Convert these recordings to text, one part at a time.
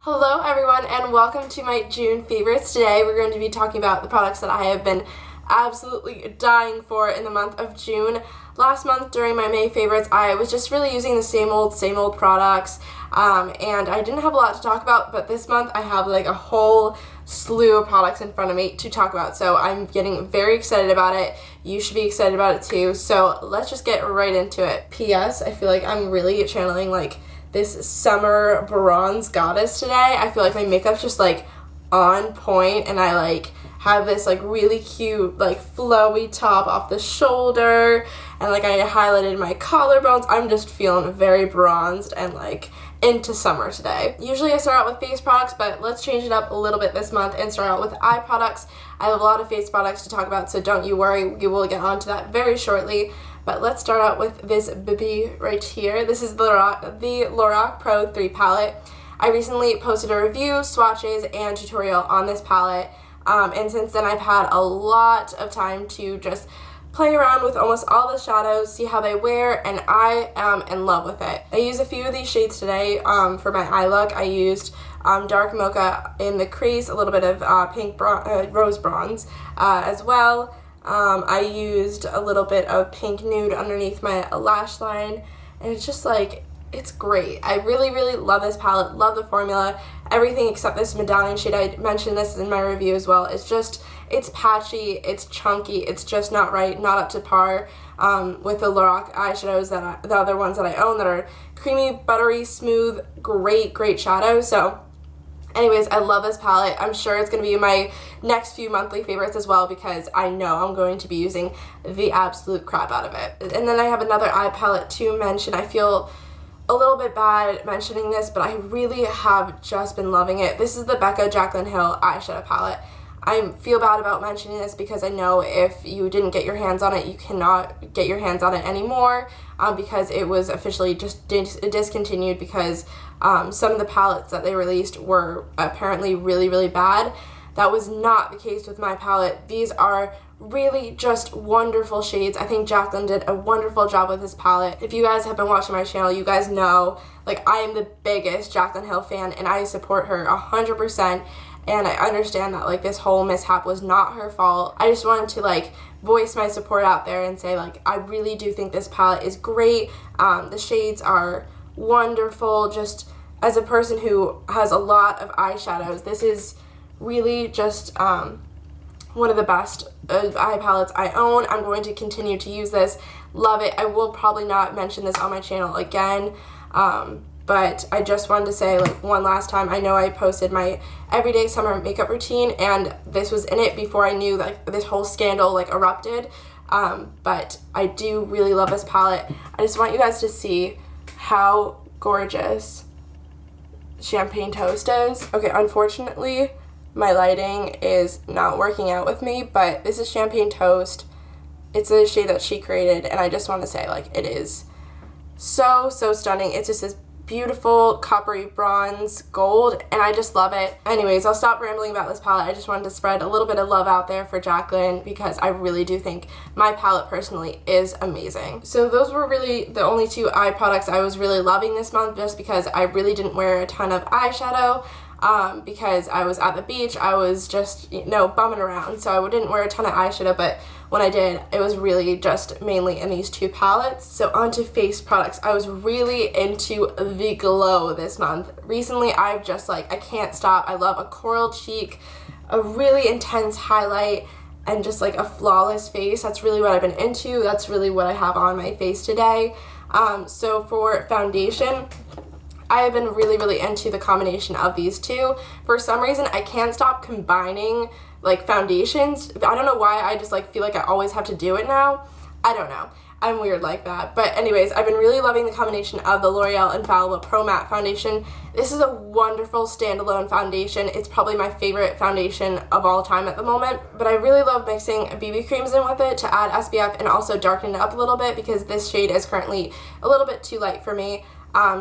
Hello everyone and welcome to my June favorites. Today we're going to be talking about the products that I have been absolutely dying for in the month of June. Last month during my May favorites I was just really using the same old products and I didn't have a lot to talk about, but this month I have like a whole slew of products in front of me to talk about, so I'm getting very excited about it. You should be excited about it too, so let's just get right into it. P.S. I feel like I'm really channeling like this summer bronze goddess today. I feel like my makeup's just like on point and I like have this like really cute like flowy top off the shoulder and like I highlighted my collarbones. I'm just feeling very bronzed and like into summer today. Usually I start out with face products, but let's change it up a little bit this month and start out with eye products. I have a lot of face products to talk about, so don't you worry, we will get onto that very shortly. But let's start out with this baby right here. This is the Lorac Pro 3 palette. I recently posted a review, swatches, and tutorial on this palette. And since then I've had a lot of time to just play around with almost all the shadows, see how they wear, and I am in love with it. I used a few of these shades today for my eye look. I used dark mocha in the crease, a little bit of pink rose bronze as well. I used a little bit of pink nude underneath my lash line, and it's just like, it's great. I really love this palette, love the formula, everything except this medallion shade. I mentioned this in my review as well. It's patchy, it's chunky, it's just not right, not up to par with the Lorac eyeshadows, the other ones that I own that are creamy, buttery, smooth, great shadows. So anyways, I love this palette. I'm sure it's going to be my next few monthly favorites as well because I know I'm going to be using the absolute crap out of it. And then I have another eye palette to mention. I feel a little bit bad mentioning this, but I really have just been loving it. This is the Becca Jaclyn Hill eyeshadow palette. I feel bad about mentioning this because I know if you didn't get your hands on it, you cannot get your hands on it anymore because it was officially just discontinued because some of the palettes that they released were apparently really bad. That was not the case with my palette. These are really just wonderful shades. I think Jaclyn did a wonderful job with this palette. If you guys have been watching my channel, you guys know like I am the biggest Jaclyn Hill fan and I support her 100%. And I understand that like this whole mishap was not her fault. I just wanted to like voice my support out there and say like I really do think this palette is great. The shades are wonderful. Just as a person who has a lot of eyeshadows, this is really just one of the best eye palettes I own. I'm going to continue to use this. Love it. I will probably not mention this on my channel again. But I just wanted to say like one last time, I know I posted my everyday summer makeup routine and this was in it before I knew like this whole scandal like erupted. But I do really love this palette. I just want you guys to see how gorgeous Champagne Toast is. Okay, unfortunately my lighting is not working out with me, but this is Champagne Toast. It's a shade that she created and I just want to say like it is so stunning. It's just this beautiful coppery bronze gold and I just love it. Anyways, I'll stop rambling about this palette. I just wanted to spread a little bit of love out there for Jaclyn because I really do think my palette personally is amazing. So those were really the only two eye products I was really loving this month just because I really didn't wear a ton of eyeshadow because I was at the beach. I was just, you know, bumming around, so I didn't wear a ton of eyeshadow, but when I did, it was really just mainly in these two palettes. So onto face products. I was really into the glow this month. Recently, I've just like, I can't stop. I love a coral cheek, a really intense highlight, and just like a flawless face. That's really what I've been into. That's really what I have on my face today. So for foundation, I have been really into the combination of these two. For some reason, I can't stop combining like foundations. I don't know why, I just like feel like I always have to do it now. I don't know. I'm weird like that. But anyways, I've been really loving the combination of the L'Oreal Infallible Pro Matte Foundation. This is a wonderful standalone foundation. It's probably my favorite foundation of all time at the moment. But I really love mixing BB creams in with it to add SPF and also darken it up a little bit because this shade is currently a little bit too light for me.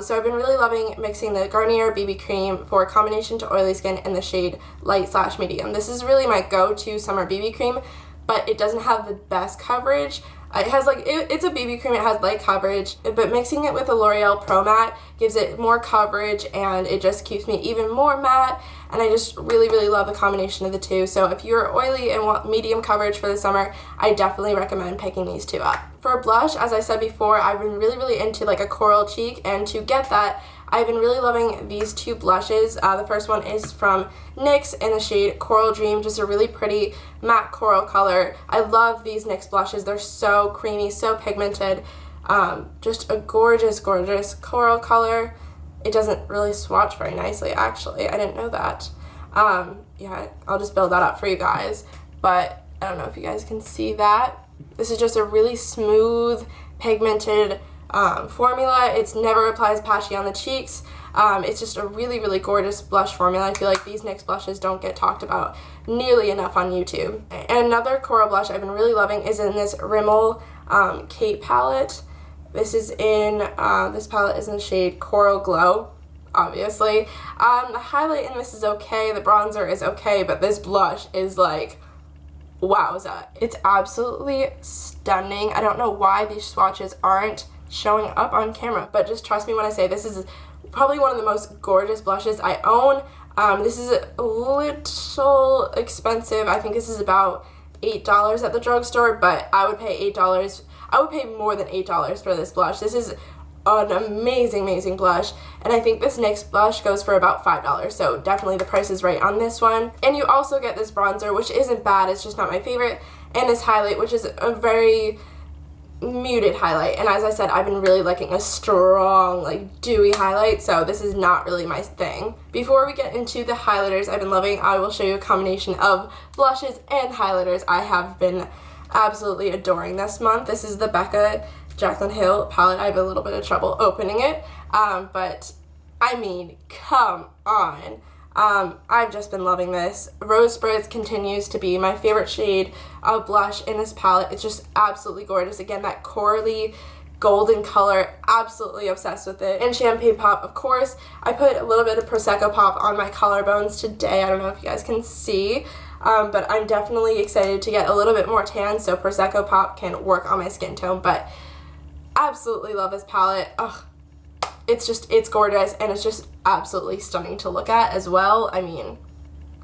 So I've been really loving mixing the Garnier BB cream for combination to oily skin in the shade light/medium. This is really my go-to summer BB cream, but it doesn't have the best coverage. It has like, it's a BB cream, it has light coverage, but mixing it with a L'Oreal Pro Matte gives it more coverage and it just keeps me even more matte, and I just really, really love the combination of the two. So if you're oily and want medium coverage for the summer, I definitely recommend picking these two up. For blush, as I said before, I've been really, really into like a coral cheek, and to get that, I've been really loving these two blushes. The first one is from NYX in the shade Coral Dream, just a really pretty matte coral color. I love these NYX blushes. They're so creamy, so pigmented. Just a gorgeous, gorgeous coral color. It doesn't really swatch very nicely, actually. I didn't know that. Yeah, I'll just build that up for you guys. But I don't know if you guys can see that. This is just a really smooth, pigmented formula. It's never applies patchy on the cheeks. It's just a really, really gorgeous blush formula. I feel like these NYX blushes don't get talked about nearly enough on YouTube. And another coral blush I've been really loving is in this Rimmel Kate palette. This is in, this palette is in the shade Coral Glow, obviously. The highlight in this is okay, the bronzer is okay, but this blush is like, wowza. It's absolutely stunning. I don't know why these swatches aren't showing up on camera, but just trust me when I say this is probably one of the most gorgeous blushes I own. This is a little expensive. I think this is about $8 at the drugstore, but I would pay $8. I would pay more than $8 for this blush. This is an amazing, amazing blush, and I think this NYX blush goes for about $5, so definitely the price is right on this one. And you also get this bronzer, which isn't bad, it's just not my favorite, and this highlight, which is a very muted highlight. And as I said, I've been really liking a strong, like, dewy highlight, so this is not really my thing. Before we get into the highlighters I've been loving, I will show you a combination of blushes and highlighters I have been absolutely adoring this month. This is the Becca Jaclyn Hill palette. I have a little bit of trouble opening it, but I mean, come on. I've just been loving this. Rose Spritz continues to be my favorite shade of blush in this palette. It's just absolutely gorgeous. Again, that corally golden color, absolutely obsessed with it. And Champagne Pop, of course. I put a little bit of Prosecco Pop on my collarbones today. I don't know if you guys can see, but I'm definitely excited to get a little bit more tan so Prosecco Pop can work on my skin tone. But absolutely love this palette. Ugh. It's gorgeous, and it's just absolutely stunning to look at as well. I mean,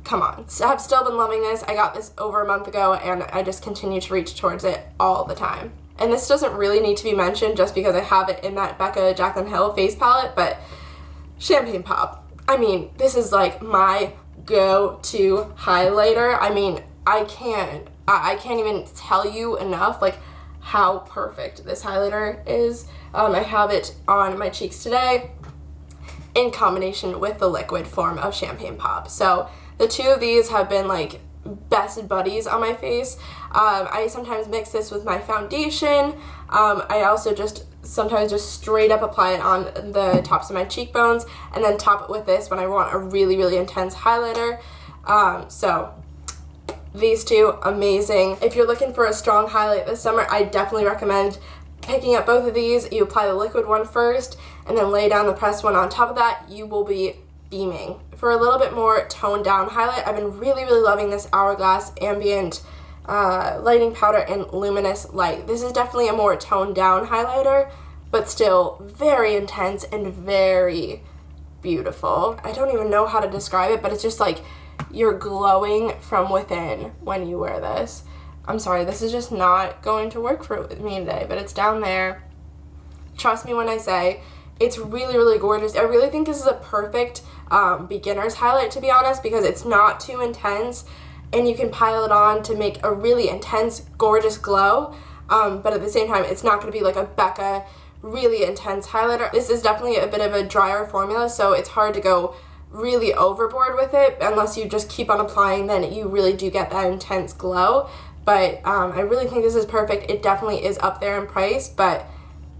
come on. So I've still been loving this. I got this over a month ago, and I just continue to reach towards it all the time. And this doesn't really need to be mentioned just because I have it in that Becca Jaclyn Hill face palette, but Champagne Pop. I mean, this is like my go-to highlighter. I mean, I can't even tell you enough, like, how perfect this highlighter is. I have it on my cheeks today in combination with the liquid form of Champagne Pop. So the two of these have been like best buddies on my face. I sometimes mix this with my foundation. I also just sometimes just straight up apply it on the tops of my cheekbones and then top it with this when I want a really, really intense highlighter. So these two, amazing. If you're looking for a strong highlight this summer, I definitely recommend picking up both of these. You apply the liquid one first and then lay down the pressed one on top of that. You will be beaming. For a little bit more toned down highlight, I've been really, really loving this Hourglass Ambient lighting powder in Luminous Light. This is definitely a more toned down highlighter, but still very intense and very beautiful. I don't even know how to describe it, but it's just like you're glowing from within when you wear this. I'm sorry, this is just not going to work for me today, but it's down there. Trust me when I say it's really, really gorgeous. I really think this is a perfect beginner's highlight, to be honest, because it's not too intense and you can pile it on to make a really intense, gorgeous glow, but at the same time, it's not going to be like a Becca really intense highlighter. This is definitely a bit of a drier formula, so it's hard to go really overboard with it. Unless you just keep on applying, then you really do get that intense glow. But I really think this is perfect. It definitely is up there in price, but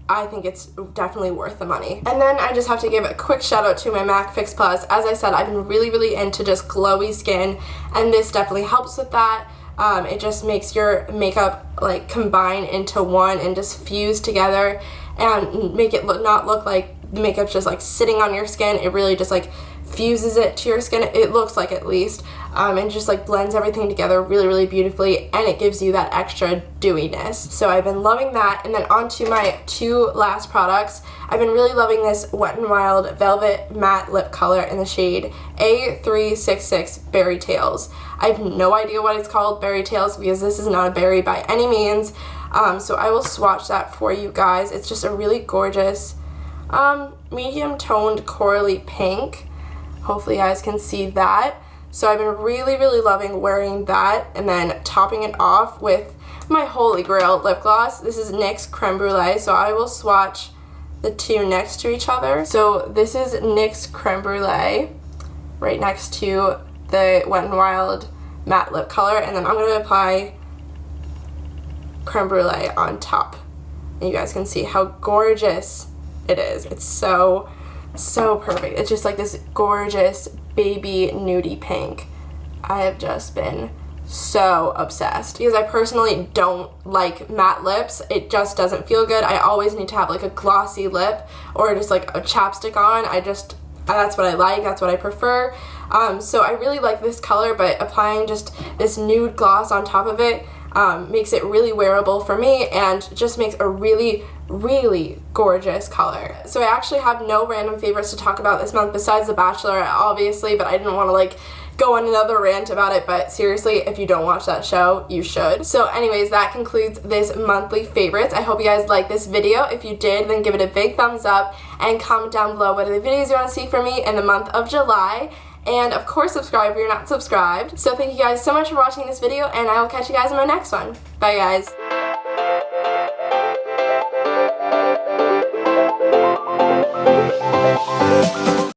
I think it's definitely worth the money. And then I just have to give a quick shout out to my MAC Fix Plus. As I said, I've been really, really into just glowy skin, and this definitely helps with that. It just makes your makeup like combine into one and just fuse together and make it not look like the makeup's just like sitting on your skin. It really just like fuses it to your skin. It looks like, at least, and just like blends everything together really, really beautifully, and it gives you that extra dewiness. So I've been loving that. And then on to my two last products. I've been really loving this Wet n Wild Velvet Matte Lip Color in the shade A366 Berry Tales. I have no idea what it's called, Berry Tales, because this is not a berry by any means. So I will swatch that for you guys. It's just a really gorgeous medium toned corally pink. Hopefully you guys can see that. So I've been really, really loving wearing that, and then topping it off with my holy grail lip gloss. This is NYX Creme Brulee, so I will swatch the two next to each other. So this is NYX Creme Brulee right next to the Wet n Wild Matte Lip Color, and then I'm going to apply Creme Brulee on top. And you guys can see how gorgeous it is. It's so perfect. It's just like this gorgeous baby nudie pink. I have just been so obsessed because I personally don't like matte lips. It just doesn't feel good. I always need to have like a glossy lip or just like a chapstick on. That's what I like, that's what I prefer. So I really like this color, but applying just this nude gloss on top of it makes it really wearable for me and just makes a really, really gorgeous color. So I actually have no random favorites to talk about this month besides The Bachelor, obviously, but I didn't want to like go on another rant about it, but seriously, if you don't watch that show, you should. So anyways, that concludes this monthly favorites. I hope you guys liked this video. If you did, then give it a big thumbs up and comment down below what are the videos you want to see from me in the month of July. And of course, subscribe if you're not subscribed. So thank you guys so much for watching this video, and I will catch you guys in my next one. Bye guys.